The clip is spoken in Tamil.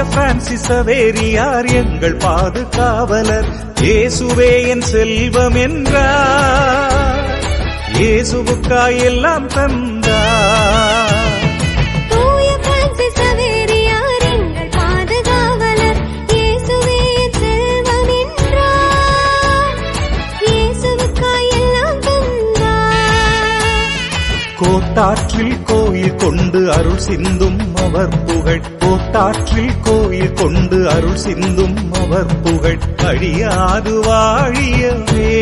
பிரான்சிஸ் சவேரியார் எங்கள் பாதுகாவலர். இயேசுவே என் செல்வம் என்றார், இயேசுவுக்காய் எல்லாம் தந்தார். தூய பிரான்சிஸ் சவேரியார் எங்கள் பாதுகாவலர். இயேசுவே என் செல்வம் என்றார், இயேசுவுக்காய் எல்லாம் தந்தார். கோட்டாற்றில் கோயில் கொண்டு அருள் சிந்தும் அவர் புகழ், கோட்டாற்றில் கோயில் கொண்டு அருள் சிந்தும் அவர் புகழ் அழியாது வாழியவே.